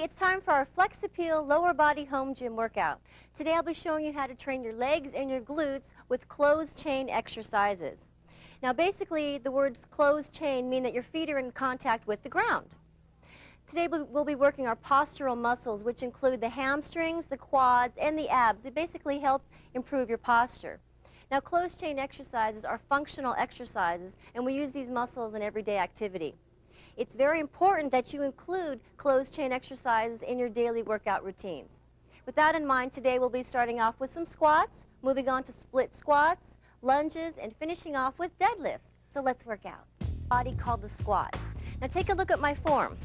it's time for our Flex Appeal lower body home gym workout. Today I'll be showing you how to train your legs and your glutes with closed chain exercises. Now basically the words closed chain mean that your feet are in contact with the ground. Today we'll be working our postural muscles, which include the hamstrings, the quads, and the abs. They basically help improve your posture. Now closed chain exercises are functional exercises, and we use these muscles in everyday activity. It's very important that you include closed chain exercises in your daily workout routines. With that in mind, today we'll be starting off with some squats, moving on to split squats, lunges, and finishing off with deadlifts. So let's work out. Body called the squat. Now take a look at my form.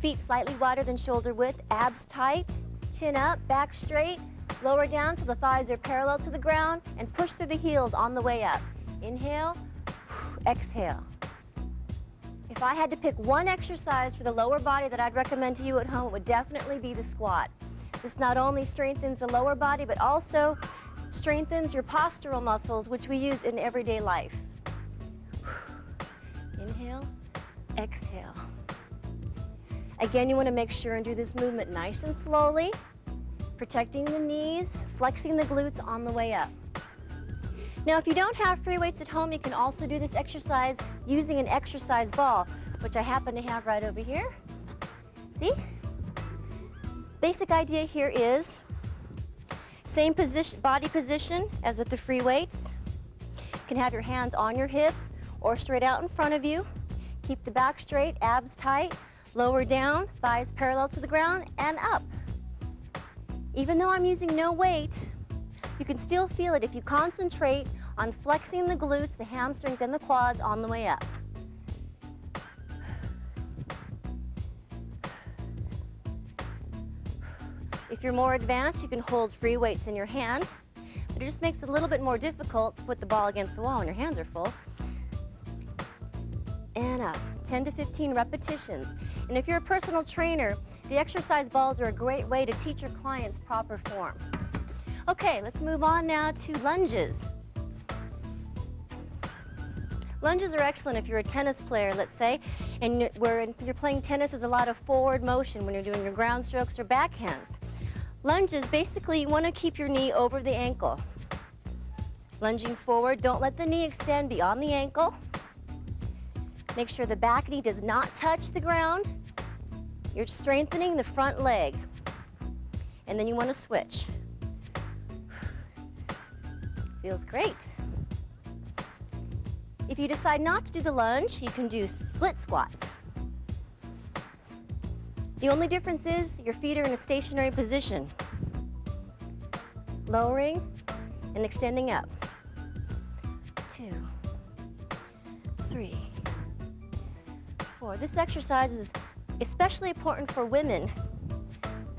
Feet slightly wider than shoulder width, abs tight, chin up, back straight, lower down till the thighs are parallel to the ground, and push through the heels on the way up. Inhale, exhale. If I had to pick one exercise for the lower body that I'd recommend to you at home, it would definitely be the squat. This not only strengthens the lower body, but also strengthens your postural muscles, which we use in everyday life. Inhale, exhale. Again, you want to make sure and do this movement nice and slowly, protecting the knees, flexing the glutes on the way up. Now, if you don't have free weights at home, you can also do this exercise using an exercise ball, which I happen to have right over here. See? Basic idea here is same position, body position as with the free weights. You can have your hands on your hips or straight out in front of you. Keep the back straight, abs tight, lower down, thighs parallel to the ground, and up. Even though I'm using no weight, you can still feel it if you concentrate on flexing the glutes, the hamstrings, and the quads on the way up. If you're more advanced, you can hold free weights in your hand, but it just makes it a little bit more difficult to put the ball against the wall when your hands are full. And up, 10 to 15 repetitions. And if you're a personal trainer, the exercise balls are a great way to teach your clients proper form. Okay, let's move on now to lunges. Lunges are excellent if you're a tennis player, let's say, and you're playing tennis, there's a lot of forward motion when you're doing your ground strokes or backhands. Lunges, basically, you want to keep your knee over the ankle. Lunging forward, don't let the knee extend beyond the ankle. Make sure the back knee does not touch the ground. You're strengthening the front leg. And then you want to switch. Feels great. If you decide not to do the lunge, you can do split squats. The only difference is your feet are in a stationary position. Lowering and extending up. 2, 3, 4. This exercise is especially important for women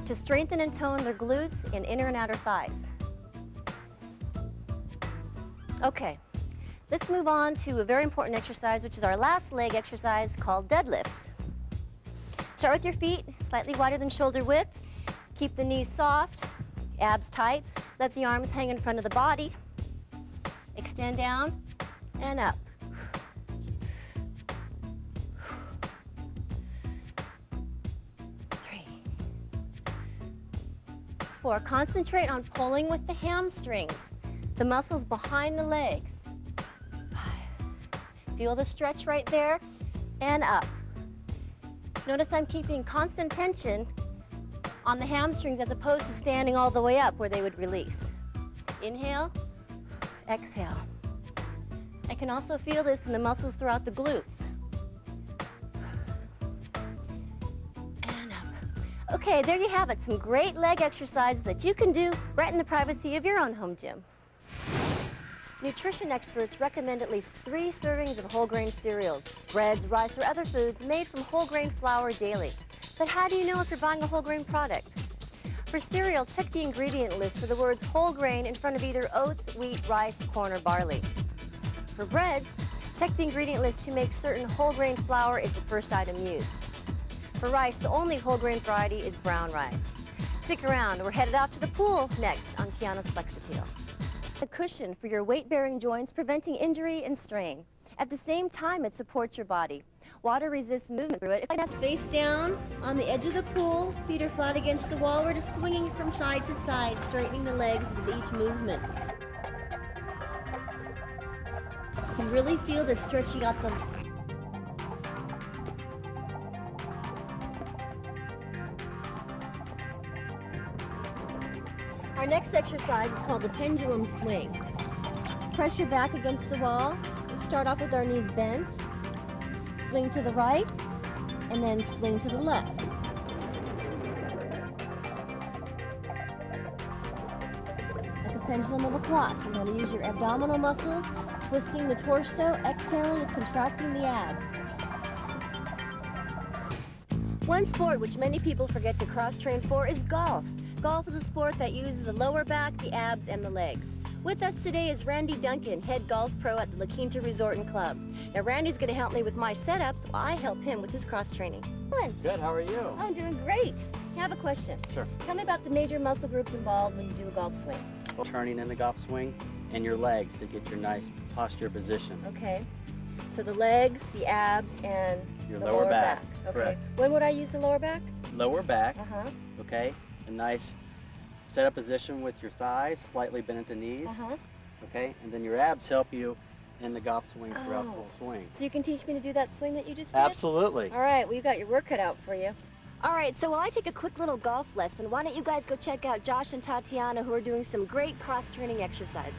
to strengthen and tone their glutes and inner and outer thighs. Okay, let's move on to a very important exercise, which is our last leg exercise called deadlifts. Start with your feet slightly wider than shoulder width. Keep the knees soft, abs tight. Let the arms hang in front of the body. Extend down and up. 3, 4. Concentrate on pulling with the hamstrings, the muscles behind the legs. 5. Feel the stretch right there, and up. Notice I'm keeping constant tension on the hamstrings as opposed to standing all the way up where they would release. Inhale, exhale. I can also feel this in the muscles throughout the glutes. And up. Okay, there you have it, some great leg exercises that you can do right in the privacy of your own home gym. Nutrition experts recommend at least 3 servings of whole grain cereals, breads, rice, or other foods made from whole grain flour daily. But how do you know if you're buying a whole grain product? For cereal, check the ingredient list for the words whole grain in front of either oats, wheat, rice, corn, or barley. For breads, check the ingredient list to make certain whole grain flour is the first item used. For rice, the only whole grain variety is brown rice. Stick around, we're headed off to the pool next on Kiana's Flex Appeal. A cushion for your weight-bearing joints, preventing injury and strain. At the same time, it supports your body. water resists movement through it. If I have face down on the edge of the pool, feet are flat against the wall, we're just swinging from side to side, straightening the legs with each movement. You can really feel the stretching out the... Our next exercise is called the pendulum swing. Press your back against the wall. Let's start off with our knees bent. Swing to the right, and then swing to the left. Like a pendulum of a clock. You're going to use your abdominal muscles, twisting the torso, exhaling and contracting the abs. One sport which many people forget to cross-train for is golf. Golf is a sport that uses the lower back, the abs, and the legs. With us today is Randy Duncan, head golf pro at the La Quinta Resort and Club. Now Randy's going to help me with my setups while I help him with his cross-training. Good, how are you? I'm doing great. I have a question. Sure. Tell me about the major muscle groups involved when you do a golf swing. Turning in the golf swing and your legs to get your nice posture position. Okay. So the legs, the abs, and Your the lower back. Okay. Correct. When would I use the lower back? Lower back, Uh-huh. okay? A nice setup position with your thighs, slightly bent at the knees, Uh-huh. okay? And then your abs help you in the golf swing throughout the Oh. whole swing. So you can teach me to do that swing that you just did? Absolutely. All right, well, you got your work cut out for you. All right, so while I take a quick little golf lesson, why don't you guys go check out Josh and Tatiana, who are doing some great cross-training exercises.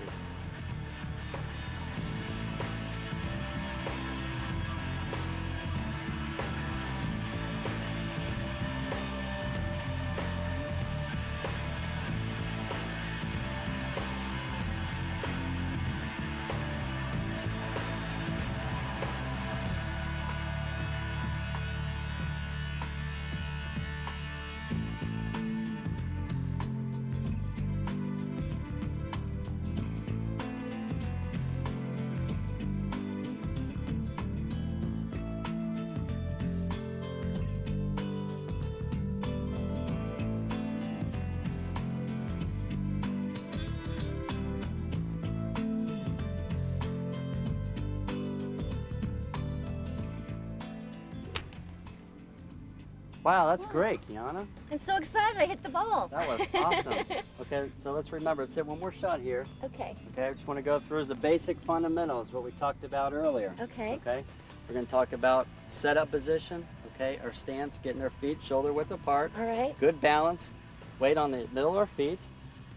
Wow, that's great, Kiana. I'm so excited I hit the ball. That was awesome. Okay, so let's remember, let's hit one more shot here. Okay. Okay, I just want to go through the basic fundamentals, what we talked about earlier. Okay. Okay, we're going to talk about setup position, okay, our stance, getting our feet shoulder width apart. All right. Good balance, weight on the middle of our feet,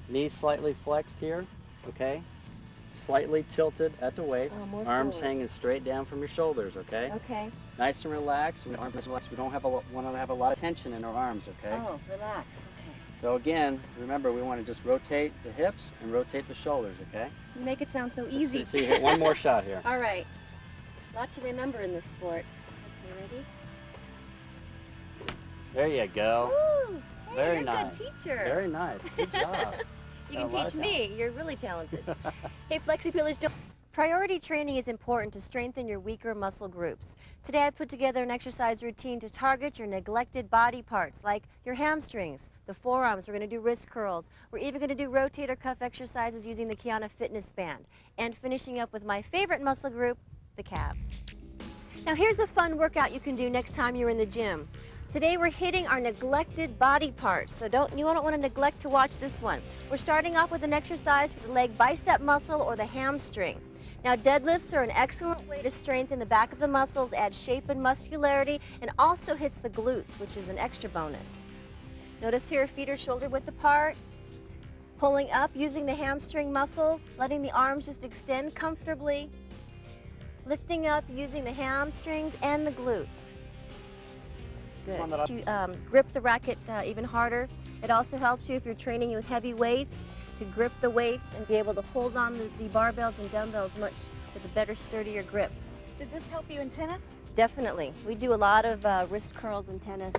knees slightly flexed here, okay, slightly tilted at the waist, more arms forward. hanging straight down from your shoulders, okay? Okay. Nice and relaxed, we don't want to have a lot of tension in our arms, okay? Oh, relax. Okay. So again, remember we want to just rotate the hips and rotate the shoulders, okay? You make it sound so easy. So you hit one more shot here. All right. A lot to remember in this sport. Okay, ready? There you go. Woo! Hey, Very you're nice. a good teacher. Very nice. Good job. You Got can a lot teach of me. You're really talented. Hey, Flexi-Peelers, don't... Priority training is important to strengthen your weaker muscle groups. Today I put together an exercise routine to target your neglected body parts, like your hamstrings, the forearms. We're going to do wrist curls. We're even going to do rotator cuff exercises using the Kiana fitness band. And finishing up with my favorite muscle group, the calves. Now here's a fun workout you can do next time you're in the gym. Today we're hitting our neglected body parts, so you don't want to neglect to watch this one. We're starting off with an exercise for the leg bicep muscle or the hamstring. Now deadlifts are an excellent way to strengthen the back of the muscles, add shape and muscularity, and also hits the glutes, which is an extra bonus. Notice here feet are shoulder width apart, pulling up using the hamstring muscles, letting the arms just extend comfortably, lifting up using the hamstrings and the glutes. Good. To grip the racket even harder. It also helps you if you're training with heavy weights to grip the weights and be able to hold on the barbells and dumbbells much with a better, sturdier grip. Did this help you in tennis? Definitely. We do a lot of wrist curls in tennis,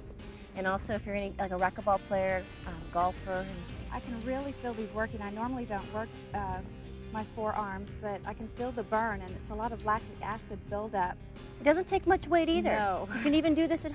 and also if you're like a racquetball player, golfer. I can really feel these working. I normally don't work my forearms, but I can feel the burn, and it's a lot of lactic acid buildup. It doesn't take much weight either. No. You can even do this at home.